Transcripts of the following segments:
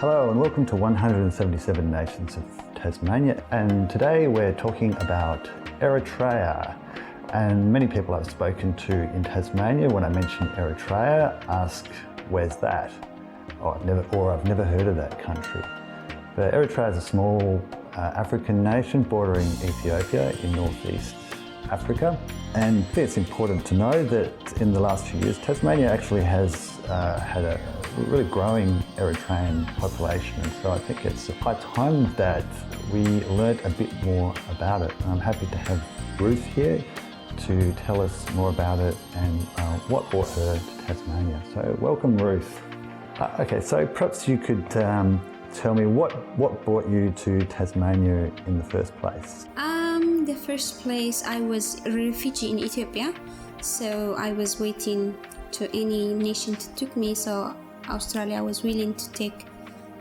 Hello and welcome to 177 Nations of Tasmania, and today we're talking about Eritrea. And many people I've spoken to in Tasmania, when I mention Eritrea, ask, where's that? I've never heard of that country. But Eritrea is a small African nation bordering Ethiopia in northeast Africa. And I think it's important to know that in the last few years, Tasmania actually has had a really growing Eritrean population. And so I think it's high time that we learnt a bit more about it. And I'm happy to have Ruth here to tell us more about it and what brought her to Tasmania. So welcome, Ruth. Okay, so perhaps you could tell me what brought you to Tasmania in the first place? The first place, I was a refugee in Ethiopia, so I was waiting to any nation to take me, so Australia was willing to take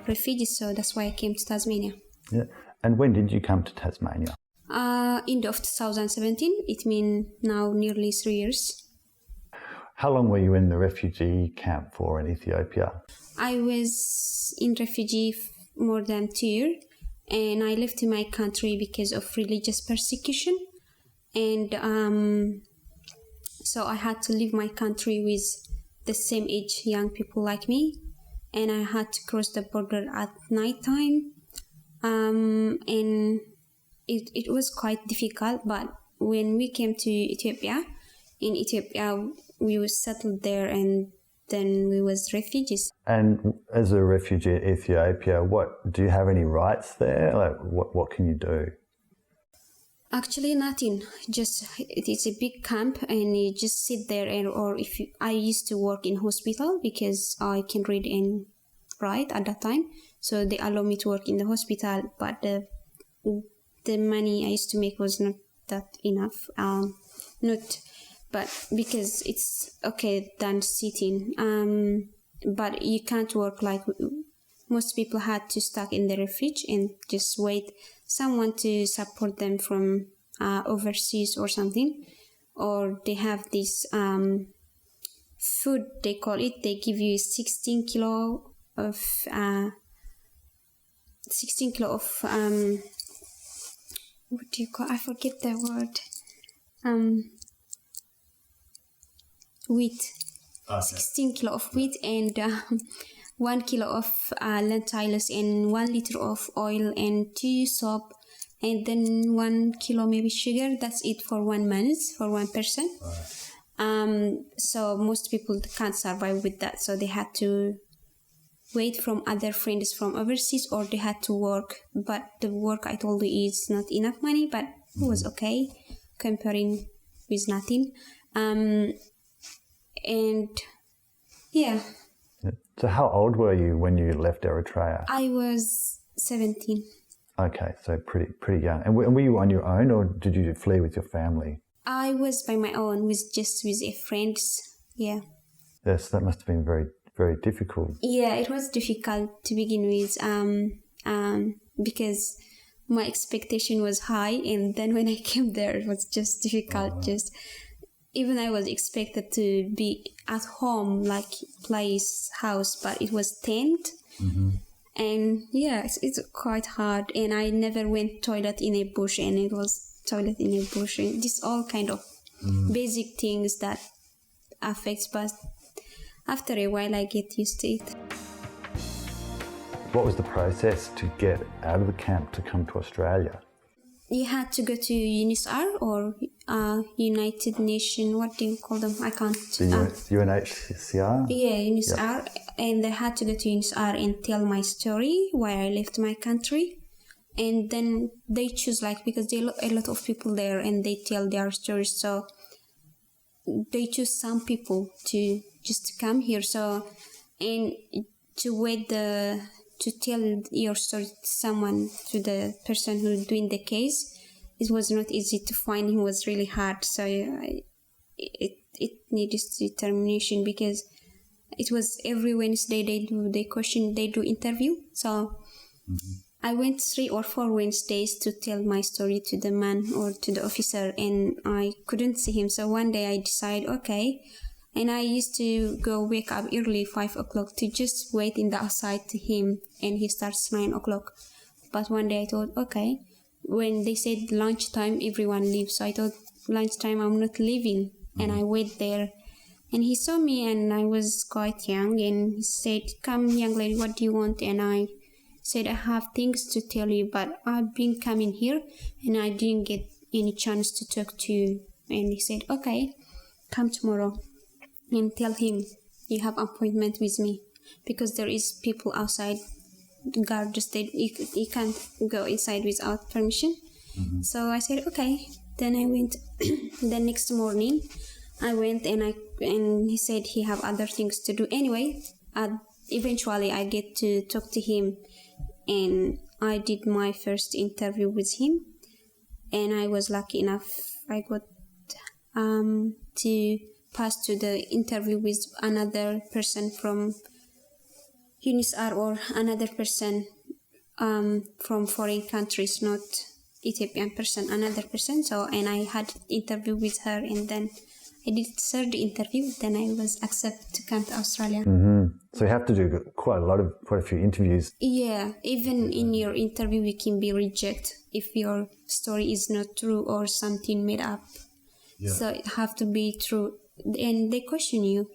refugees, so that's why I came to Tasmania. Yeah, and when did you come to Tasmania? End of 2017, it means now nearly 3 years. How long were you in the refugee camp for in Ethiopia? I was in refugee more than 2 years, and I left my country because of religious persecution, and so I had to leave my country with the same age young people like me, and I had to cross the border at night time, and it was quite difficult. But when we came to Ethiopia, in Ethiopia we were settled there, and then we was refugees. And as a refugee in Ethiopia, do you have any rights there? Like, what can you do? Actually, nothing. Just it's a big camp, and you just sit there. I used to work in hospital because I can read and write at that time, so they allow me to work in the hospital. But the money I used to make was not that enough. But because it's okay than sitting. But you can't work like most people had to stuck in the refuge and just wait someone to support them from overseas or something. Or they have this food, they call it, they give you 16 kilo of what do you call, I forget the word, wheat. Okay. 16 kilo of wheat and 1 kilo of lentils and 1 liter of oil and 2 soap and then 1 kilo maybe sugar. That's it for 1 month for one person. Right. So most people can't survive with that, so they had to wait from other friends from overseas, or they had to work. But the work, I told you, is not enough money, but it was okay comparing with nothing. And yeah. So how old were you when you left Eritrea? I was 17. Okay, so pretty young. And were you on your own, or did you flee with your family? I was by my own, with a friend. Yeah. Yes, that must have been very, very difficult. Yeah, it was difficult to begin with, because my expectation was high, and then when I came there, it was just difficult. Even I was expected to be at home, like house, but it was tent. Mm-hmm. And yeah, it's quite hard. And I never went toilet in a bush, and it was toilet in a bush. And just all kind of basic things that affects, but after a while I get used to it. What was the process to get out of the camp to come to Australia? You had to go to UNHCR or United Nations, what do you call them? I can't. UNHCR? Yeah, UNHCR. Yep. And I had to go to UNHCR and tell my story, why I left my country. And then they choose, because there are a lot of people there and they tell their stories. So they choose some people to just come here. So, and to wait to tell your story to someone, to the person who's doing the case, it was not easy to find. It was really hard. So it needs determination, because it was every Wednesday they do interview. So I went 3 or 4 Wednesdays to tell my story to the man or to the officer, and I couldn't see him. So one day I decided, okay, And I used to go wake up early, 5 o'clock, to just wait in the outside to him, and he starts 9 o'clock. But one day I thought, okay, when they said lunchtime, everyone leaves. So I thought, lunchtime, I'm not leaving. And I wait there. And he saw me, and I was quite young, and he said, come, young lady, what do you want? And I said, I have things to tell you, but I've been coming here, and I didn't get any chance to talk to you. And he said, okay, come tomorrow and tell him you have appointment with me, because there is people outside. The guard just said you can't go inside without permission. So I said, okay. Then I went. The next morning I went, and he said he have other things to do. Anyway, eventually I get to talk to him, and I did my first interview with him, and I was lucky enough. I got to pass to the interview with another person from UNISR, or another person from foreign countries, not Ethiopian person, another person. So, and I had interview with her, and then I did third interview. Then I was accepted to come to Australia. So you have to do quite a few interviews. Yeah, even in your interview, you can be rejected if your story is not true or something made up. Yeah. So it have to be true, and they question you,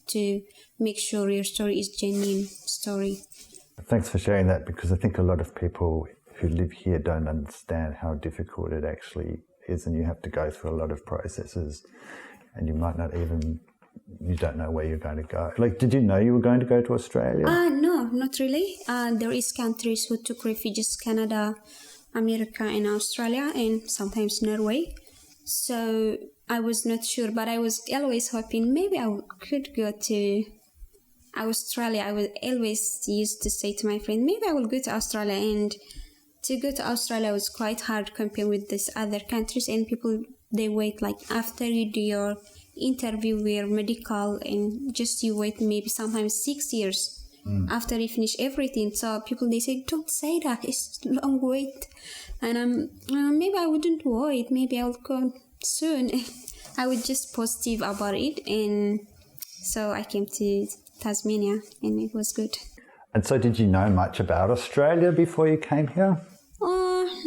to make sure your story is genuine story. Thanks for sharing that, because I think a lot of people who live here don't understand how difficult it actually is, and you have to go through a lot of processes, and you don't know where you're going to go. Like, did you know you were going to go to Australia? No, not really. There is countries who took refugees: Canada, America, and Australia, and sometimes Norway. So I was not sure, but I was always hoping maybe I could go to Australia. I was always used to say to my friend, maybe I will go to Australia. And to go to Australia was quite hard compared with these other countries. And people, they wait, like after you do your interview with medical, and just you wait maybe sometimes 6 years after you finish everything. So people, they say, don't say that, it's a long wait. And maybe I wouldn't wait, maybe I'll go soon. I was just positive about it, and so I came to Tasmania, and it was good. And so did you know much about Australia before you came here?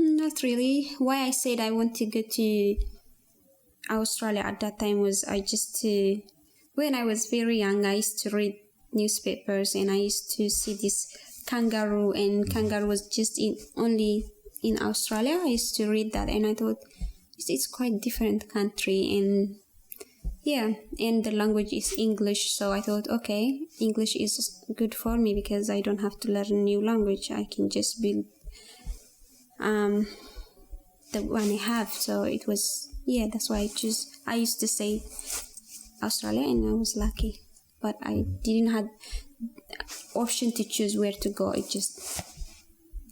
Not really. Why I said I want to go to Australia at that time was when I was very young, I used to read newspapers, and I used to see this kangaroo, and kangaroo was just only in Australia. I used to read that, and I thought it's quite different country, and and the language is English. So I thought, okay, English is good for me because I don't have to learn a new language. I can just build the one I have. So it was, that's why I used to say Australia, and I was lucky. But I didn't have option to choose where to go. It just,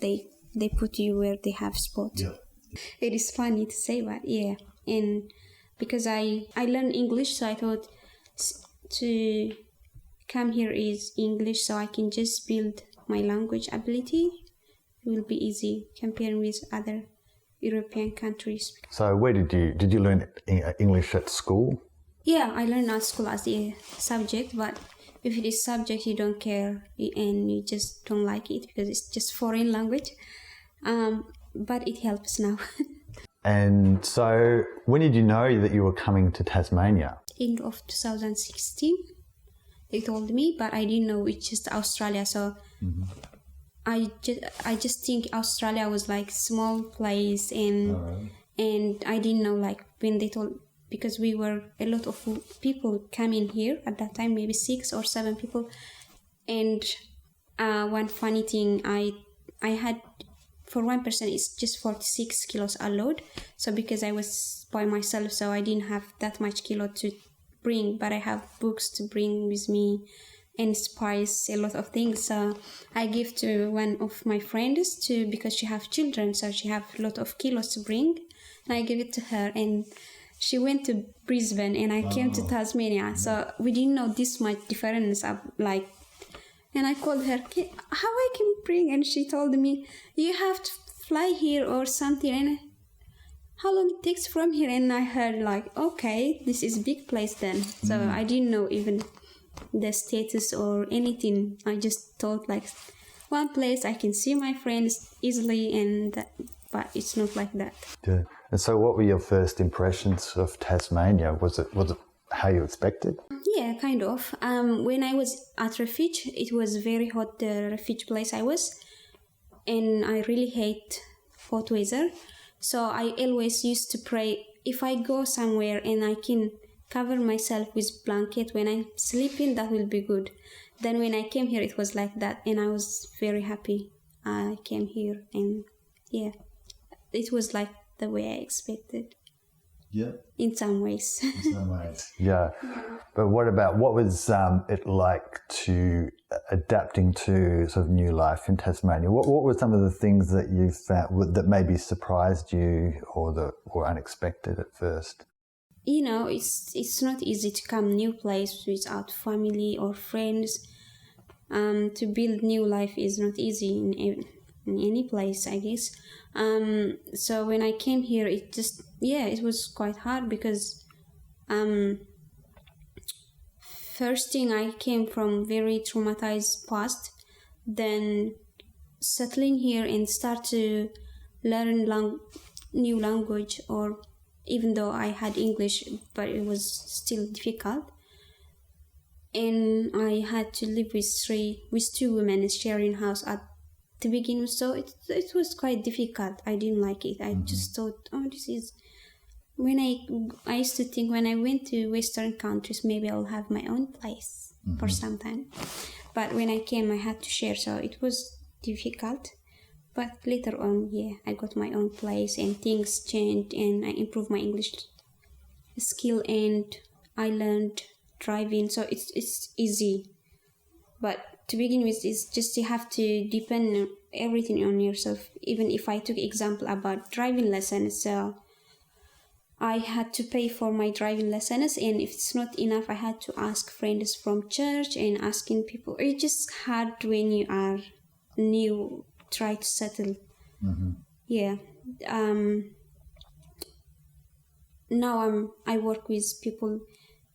they put you where they have spot. Yeah. It is funny to say, but and because I learned English, so I thought to come here is English, so I can just build my language ability. It will be easy comparing with other European countries. So where did you learn English at school? Yeah, I learned at school as a subject, but if it is subject you don't care and you just don't like it because it's just foreign language. But it helps now. And so when did you know that you were coming to Tasmania? End of 2016, they told me, but I didn't know it's just Australia. So I just think Australia was like small place, and I didn't know, like when they told, because we were a lot of people coming here at that time, maybe 6 or 7 people. And one funny thing, I had, for one person, it's just 46 kilos allowed. So because I was by myself, so I didn't have that much kilo to bring, but I have books to bring with me and spice, a lot of things. So I give to one of my friends because she have children, so she have a lot of kilos to bring. And I give it to her, and she went to Brisbane, and I came to Tasmania. So we didn't know this much difference of like. And I called her, how I can bring? And she told me, you have to fly here or something. And how long it takes from here? And I heard like, okay, this is a big place then. So I didn't know even the status or anything. I just thought like one place I can see my friends easily, but it's not like that. Yeah. And so what were your first impressions of Tasmania? Was it how you expected? Yeah, kind of. When I was at refuge, it was very hot, the refuge place I was, and I really hate hot weather. So I always used to pray, if I go somewhere and I can cover myself with blanket when I'm sleeping, that will be good. Then when I came here, it was like that, and I was very happy. I came here, and yeah, it was like the way I expected. Yeah. In some ways. In some ways. Yeah. But what was it like to adapting to sort of new life in Tasmania? What were some of the things that you found that maybe surprised you or that were unexpected at first? You know, it's not easy to come new place without family or friends. To build new life is not easy in any place, I guess. So when I came here, it was quite hard because first thing, I came from very traumatized past, then settling here and start to learn new language, or even though I had English, but it was still difficult. And I had to live with two women sharing house at the beginning, so it was quite difficult. I didn't like it. I just thought, this is when I used to think when I went to Western countries, maybe I'll have my own place for some time. But when I came, I had to share, so it was difficult. But later on, I got my own place and things changed, and I improved my English skill, and I learned driving, so it's easy. But to begin with, it's just you have to depend everything on yourself. Even if I took example about driving lessons, so I had to pay for my driving lessons, and if it's not enough, I had to ask friends from church and asking people. It's just hard when you are new, try to settle. Now I work with people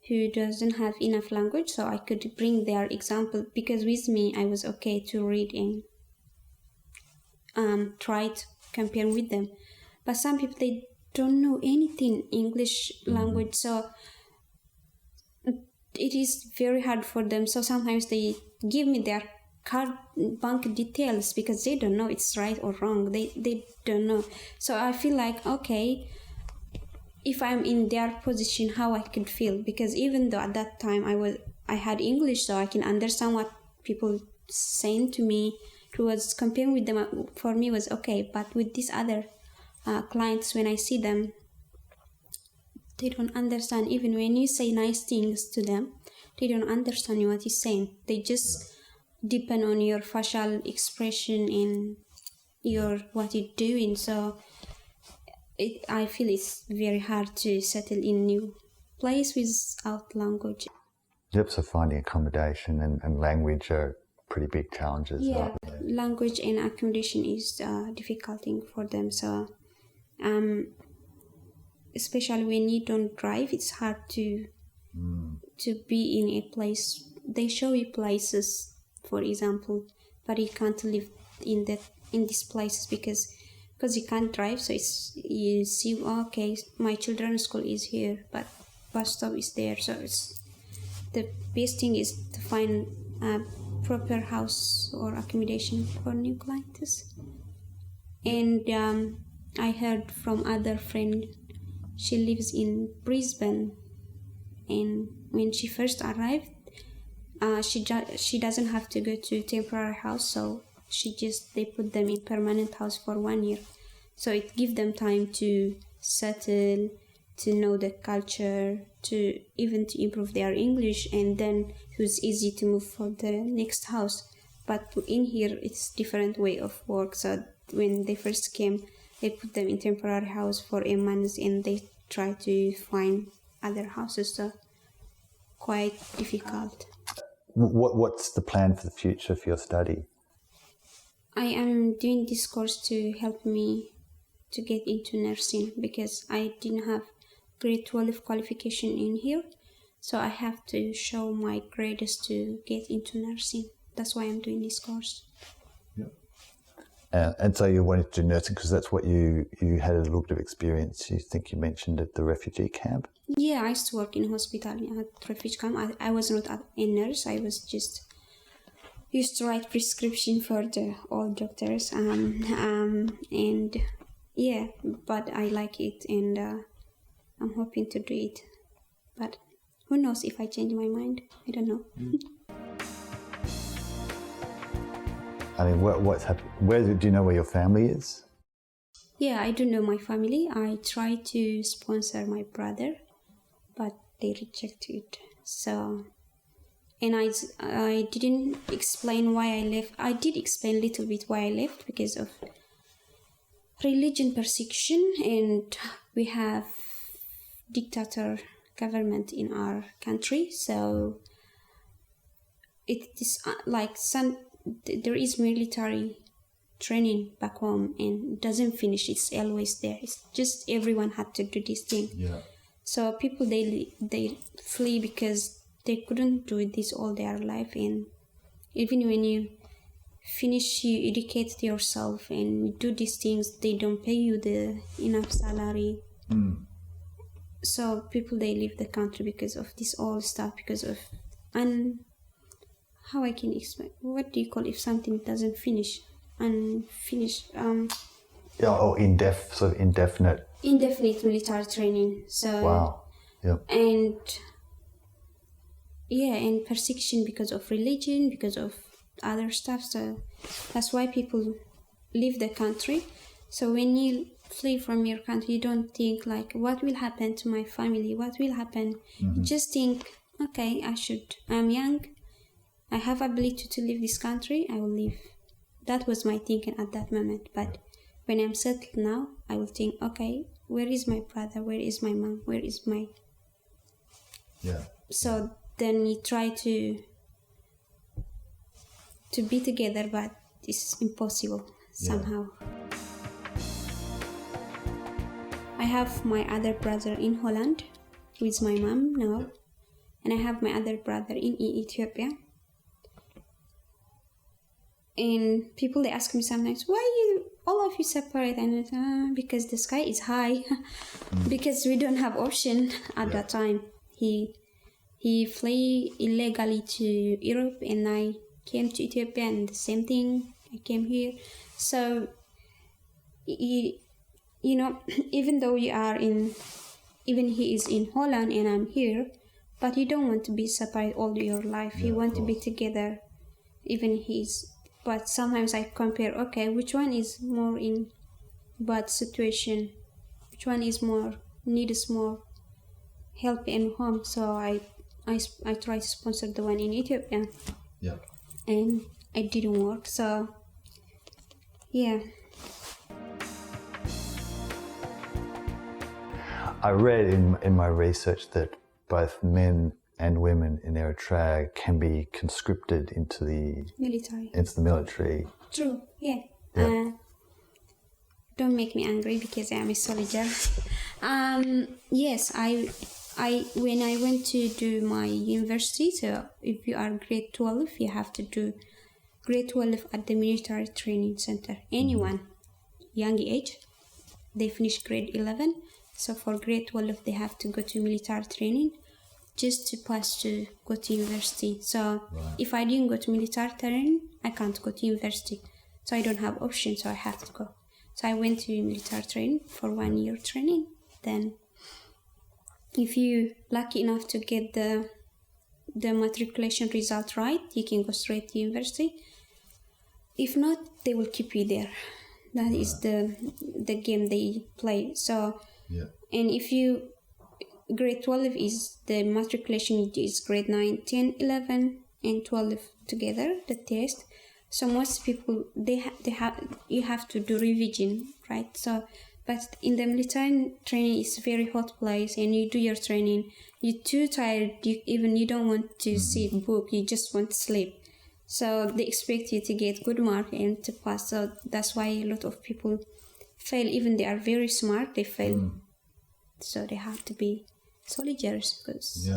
who doesn't have enough language, so I could bring their example, because with me I was okay to read and try to compare with them. But some people, they don't know anything English language, so it is very hard for them. So sometimes they give me their card bank details because they don't know it's right or wrong. They don't know. So I feel like, okay, if I'm in their position, how I could feel, because even though at that time I had English, so I can understand what people saying to me, towards comparing with them, for me was okay. But with these other clients, when I see them, they don't understand. Even when you say nice things to them, they don't understand what you're saying. They just depend on your facial expression and what you're doing. So I feel it's very hard to settle in new place without language. Yep, so finding accommodation and language are pretty big challenges. Yeah, language and accommodation is a difficult thing for them. So especially when you don't drive, it's hard to be in a place. They show you places, for example, but you can't live in these places because you can't drive. So you see, okay, my children's school is here, but bus stop is there. So the best thing is to find a proper house or accommodation for new clients. And I heard from other friend, she lives in Brisbane, and when she first arrived, she doesn't have to go to temporary house, so they put them in permanent house for 1 year. So it gives them time to settle, to know the culture, to improve their English, and then it was easy to move for the next house. But in here, it's different way of work. So when they first came, they put them in temporary house for a month, and they try to find other houses. So quite difficult. What's the plan for the future for your study? I am doing this course to help me to get into nursing because I didn't have grade 12 qualification in here. So I have to show my grades to get into nursing. That's why I'm doing this course. And so you wanted to do nursing because that's what you had a little bit of experience. You think you mentioned at the refugee camp? Yeah, I used to work in hospital at refugee camp. I was not a nurse. I was just used to write prescription for the old doctors. And yeah, but I like it and I'm hoping to do it. But who knows if I change my mind? I don't know. I mean, what's happened? Do you know where your family is? Yeah, I do know my family. I tried to sponsor my brother, but they rejected. So, and I didn't explain why I left. I did explain a little bit why I left because of religion persecution, and we have dictator government in our country. So it is like there is military training back home and doesn't finish. It's always there. It's just everyone had to do this thing. Yeah. So people they flee because they couldn't do this all their life, and even when you finish, you educate yourself and do these things, they don't pay you the enough salary. So people they leave the country because of this all stuff, because of how I can explain, what do you call if something doesn't finish? Unfinished. Yeah, or indefinite. Indefinite military training. So. Wow. Yep. And yeah, and persecution because of religion, because of other stuff. So that's why people leave the country. So when you flee from your country, you don't think like, what will happen to my family? What will happen? You just think, okay, I'm young. I have ability to leave this country. I will leave. That was my thinking at that moment. But when I'm settled now, I will think, okay, where is my brother? Where is my mom? Where is my... Yeah. So then you try to be together, but it's impossible somehow. I have my other brother in Holland with my mom now, and I have my other brother in Ethiopia. And people, they ask me sometimes, why all of you separate? And I say, because the sky is high. Because we don't have option at that time. He flew illegally to Europe, and I came to Ethiopia, and the same thing, I came here. So, you know, even though even he is in Holland and I'm here, but you don't want to be separate all your life. You want to be together, even but sometimes I compare, okay, which one is more in bad situation? Which one is needs more help and home? So I try to sponsor the one in Ethiopia. Yeah. And it didn't work. So, yeah. I read in my research that both men and women in Eritrea can be conscripted into the military. True, yeah. Don't make me angry because I am a soldier. Yes, I when I went to do my university, so if you are grade 12, you have to do grade 12 at the military training center. Anyone, young age, they finish grade 11. So for grade 12, they have to go to military training just to pass to go to university. So if I didn't go to military training, I can't go to university. So I don't have option, so I have to go. So I went to military training for 1 year training. Then if you lucky enough to get the matriculation result right, you can go straight to university. If not, they will keep you there. That is the game they play. So and if you grade 12 is the matriculation is grade 9, 10, 11 and 12 together, the test. So most people you have to do revision, right? So but in the military training is very hot place, and you do your training, you're too tired, you don't want to see the book, you just want to sleep. So they expect you to get good mark and to pass. So that's why a lot of people fail, even they are very smart, they fail. So they have to be soldiers because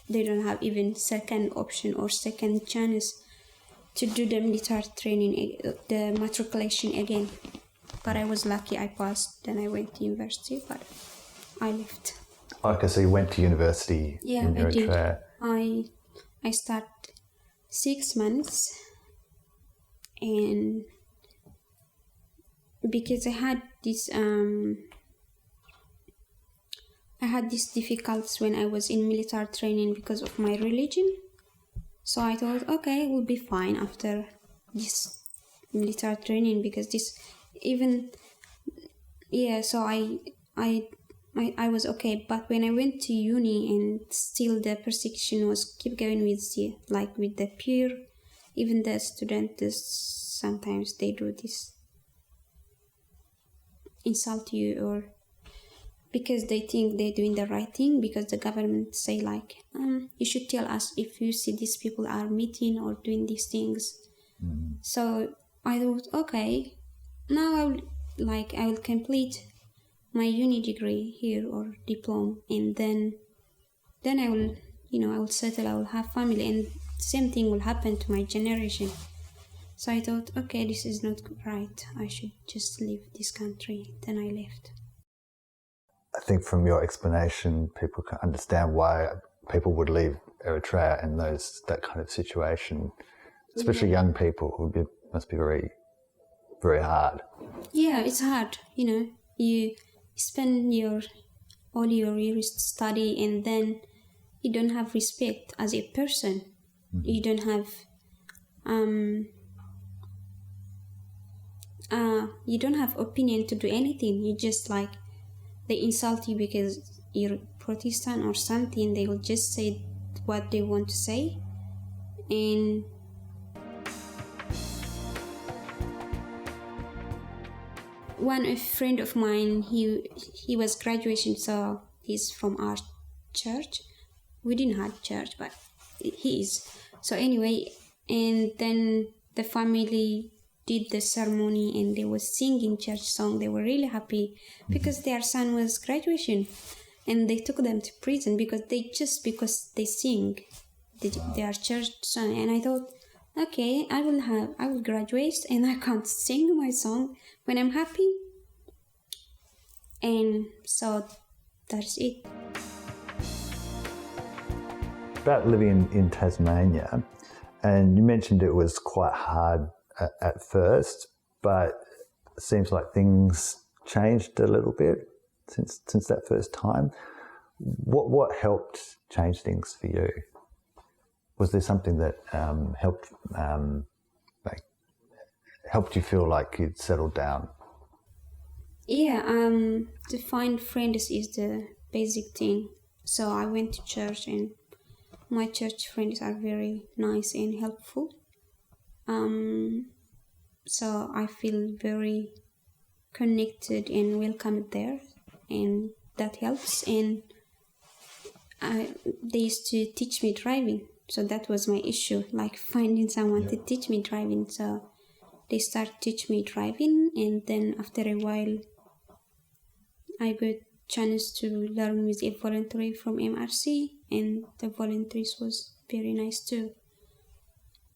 they don't have even second option or second chance to do the military training, the matriculation again. But I was lucky, I passed. Then I went to university, but I left. Okay, so you went to university in Eritrea. I started 6 months, and because I had this difficulties when I was in military training because of my religion. So I thought, okay, it will be fine after this military training because so I was okay. But when I went to uni and still the persecution was keep going with the peer, even the students, sometimes they do this, insult you, or because they think they're doing the right thing, because the government say you should tell us if you see these people are meeting or doing these things. So I thought, okay, now I will complete my uni degree here or diploma, and then I will I will settle, I will have family, and same thing will happen to my generation. So I thought, okay, this is not right, I should just leave this country. Then I left. I think from your explanation, people can understand why people would leave Eritrea in that kind of situation, especially young people who must be very, very hard. Yeah, it's hard. You spend all your years to study, and then you don't have respect as a person. You don't have opinion to do anything. You just they insult you because you're Protestant or something. They will just say what they want to say. And one friend of mine, he was graduation, so he's from our church. We didn't have church, but he is. So anyway, and then the family did the ceremony and they were singing church song. They were really happy because their son was graduation, and they took them to prison because they sing their church song. And I thought, okay, I will graduate and I can't sing my song when I'm happy. And so that's it. About living in Tasmania, and you mentioned it was quite hard at first, but it seems like things changed a little bit since that first time. What helped change things for you? Was there something that helped you feel like you'd settled down? Yeah, to find friends is the basic thing. So I went to church, and my church friends are very nice and helpful. So I feel very connected and welcomed there, and that helps. And they used to teach me driving, so that was my issue, finding someone to teach me driving. So they started teach me driving, and then after a while I got chance to learn with a voluntary from MRC, and the voluntaries was very nice too.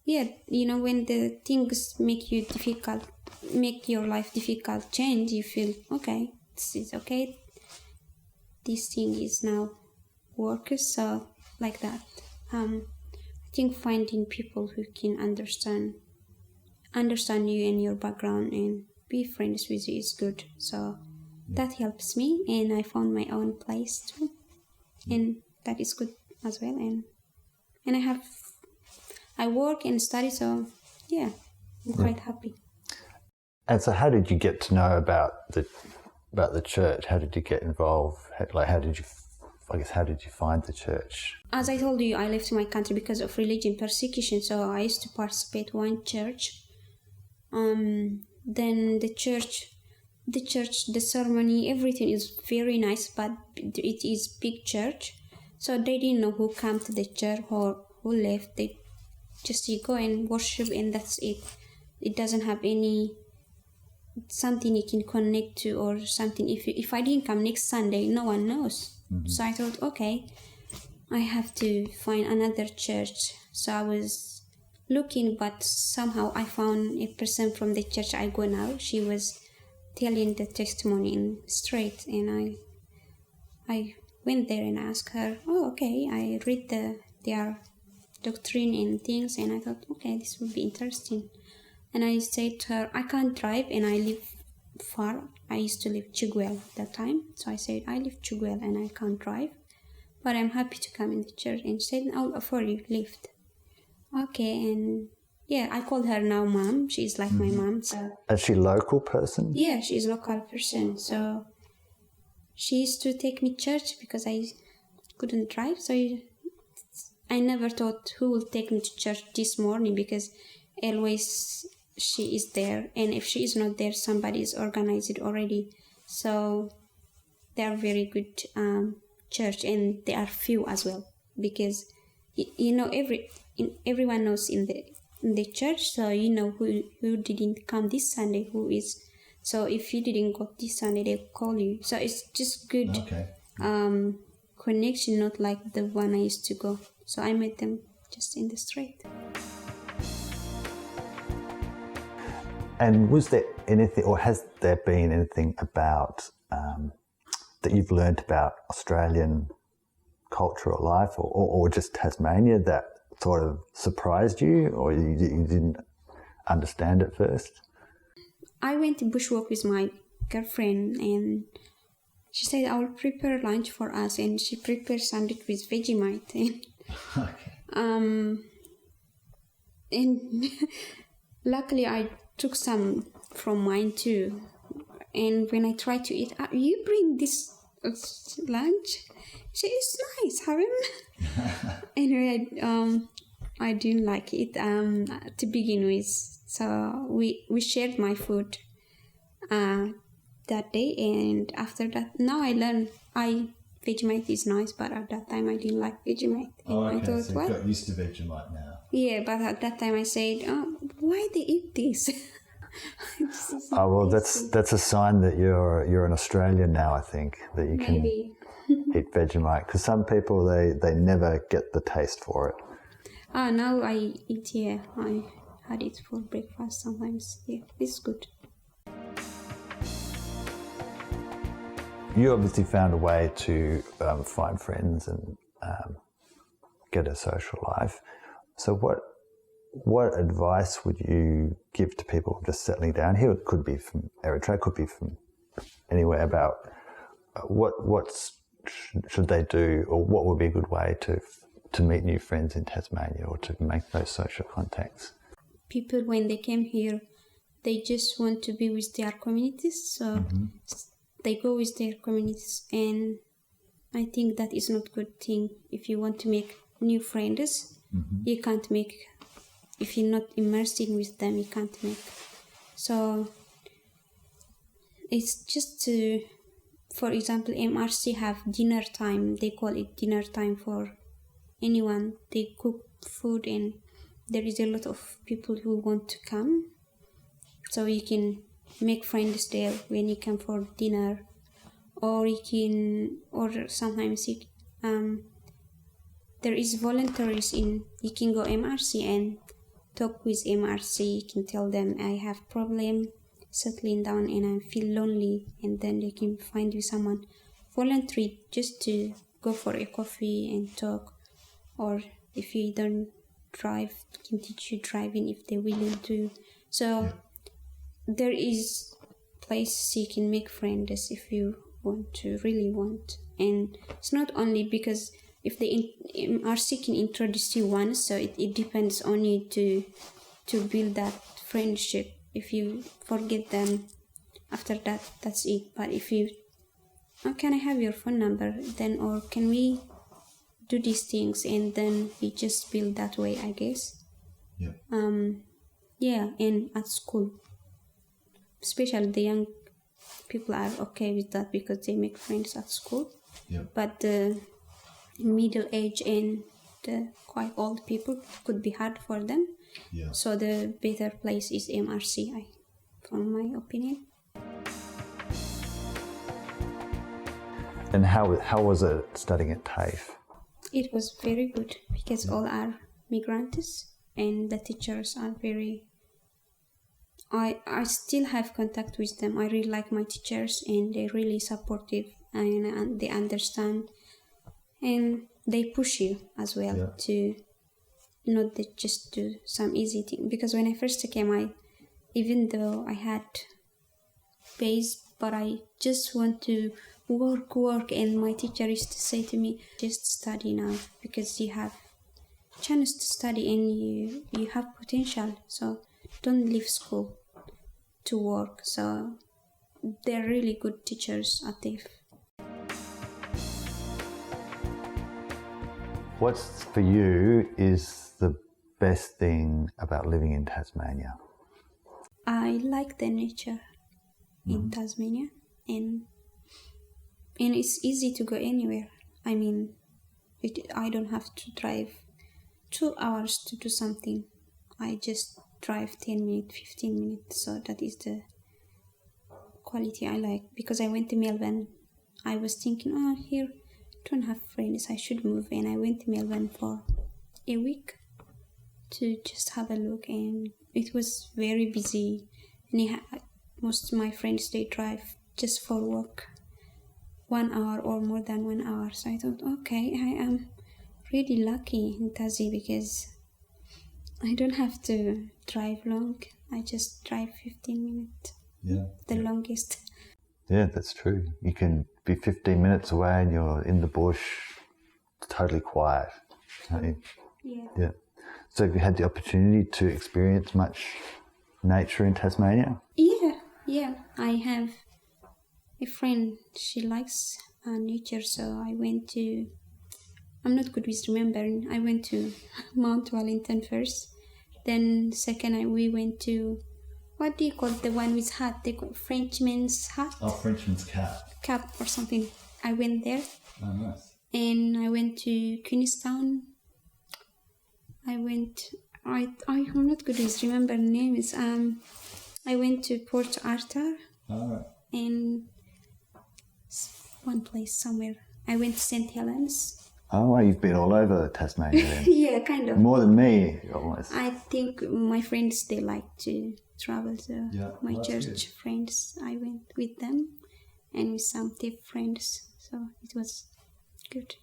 Yeah, when the things make your life difficult, change, you feel, okay, this is okay. This thing is now work, so like that. I think finding people who can understand you and your background and be friends with you is good. So that helps me, and I found my own place too, and that is good as well. And I work and study, so yeah, I'm quite happy. And so, how did you get to know about the church? How did you get involved? How did you find the church? As I told you, I left my country because of religion persecution. So I used to participate one church. Then the ceremony, everything is very nice, but it is big church. So they didn't know who came to the church or who left. They just go and worship, and that's it. It doesn't have any something you can connect to, or something. If I didn't come next Sunday, no one knows. So I thought, okay, I have to find another church. So I was looking, but somehow I found a person from the church I go now. She was telling the testimony in straight, and I went there and asked her, oh, okay, I read their doctrine and things, and I thought, okay, this will be interesting. And I said to her, I can't drive and I live far. I used to live Chigwell at that time. So I said, I live Chigwell and I can't drive, but I'm happy to come in the church. And she said, I'll offer you lift. Okay, and yeah, I called her now mom. She's like my mom. So Is she a local person? yeah, she's a local person. So she used to take me to church because I couldn't drive. So I never thought who will take me to church this morning, because always she is there, and if she is not there, somebody is organized it already. So they are very good church, and they are few as well, because everyone knows in the church, so you know who didn't come this Sunday, who is. So if you didn't go this Sunday, they call you. So it's just good connection, not like the one I used to go. So I met them just in the street. And was there anything, or has there been anything about that you've learned about Australian culture or life, or just Tasmania, that sort of surprised you, or you didn't understand at first? I went to bushwalk with my girlfriend, and she said, I will prepare lunch for us, and she prepared sandwich with Vegemite. And luckily I took some from mine too. And when I tried to eat, you bring this lunch? She said, it's nice, Harem. Anyway, I didn't like it to begin with. So we shared my food that day, and after that, now I learned Vegemite is nice, but at that time I didn't like Vegemite. Oh, okay. I thought, so you've got used to Vegemite now. Yeah, but at that time I said, why they eat this? Oh, well, that's a sign that you're an Australian now, I think, that you can eat Vegemite. Because some people, they never get the taste for it. Now I eat, yeah. I had it for breakfast sometimes. Yeah, it's good. You obviously found a way to find friends and get a social life. So what advice would you give to people just settling down here? It could be from Eritrea, could be from anywhere, about what should they do, or what would be a good way to meet new friends in Tasmania, or to make those social contacts? People, when they came here, they just want to be with their communities, so they go with their communities, and I think that is not a good thing. If you want to make new friends, you can't make. If you're not immersing with them, you can't make. So it's just to, for example, MRC have dinner time. They call it dinner time for anyone. They cook food, and there is a lot of people who want to come. So you can make friends there when you come for dinner, or sometimes there is voluntaries in. You can go MRC and talk with MRC. You can tell them I have problem settling down and I feel lonely, and then they can find you someone voluntary just to go for a coffee and talk. Or if you don't drive, can teach you driving if they're willing to. So there is places you can make friends if you really want. And it's not only because if they are seeking introduce you once, so it depends on you to build that friendship. If you forget them after that, that's it. But if you, can I have your phone number then, or can we do these things, and then we just build that way, I guess. And at school, especially the young people are okay with that because they make friends at school. But the middle age and the quite old people could be hard for them. So the better place is MRC on my opinion. And how was it studying at TAFE? It was very good because all are migrants and the teachers are very... I still have contact with them. I really like my teachers and they're really supportive and they understand and they push you as well to not just do some easy thing. Because when I first came, even though I had base, but I just want to work, and my teacher used to say to me, just study now because you have chance to study and you have potential, so don't leave school to work. So they're really good teachers at TAFE. What's for you is the best thing about living in Tasmania? I like the nature in Tasmania, and it's easy to go anywhere. I mean, I don't have to drive 2 hours to do something. I just drive 10 minutes, 15 minutes. So that is the quality I like. Because I went to Melbourne, I was thinking, here, don't have friends, I should move. And I went to Melbourne for a week to just have a look, and it was very busy. And most of my friends, they drive just for work 1 hour or more than 1 hour. So I thought, okay, I am really lucky in Tassie because I don't have to drive long. I just drive 15 minutes. Yeah. The longest. Yeah, that's true. You can be 15 minutes away and you're in the bush, totally quiet. Yeah. So have you had the opportunity to experience much nature in Tasmania? Yeah. I have a friend, she likes nature, so I went to... I'm not good with remembering. I went to Mount Wellington first. Then second, we went to... What do you call the one with hat? They call Frenchman's hat? Oh, Frenchman's Cap. Cap or something. I went there. Oh, nice. And I went to Queenstown. I'm not good with remembering names. I went to Port Arthur. All right. And one place somewhere. I went to St. Helens. Oh, well, you've been all over Tasmania then. Yeah, kind of. More than me, almost. I think my friends, they like to travel. So my church friends, I went with them and with some TAFE friends. So it was good.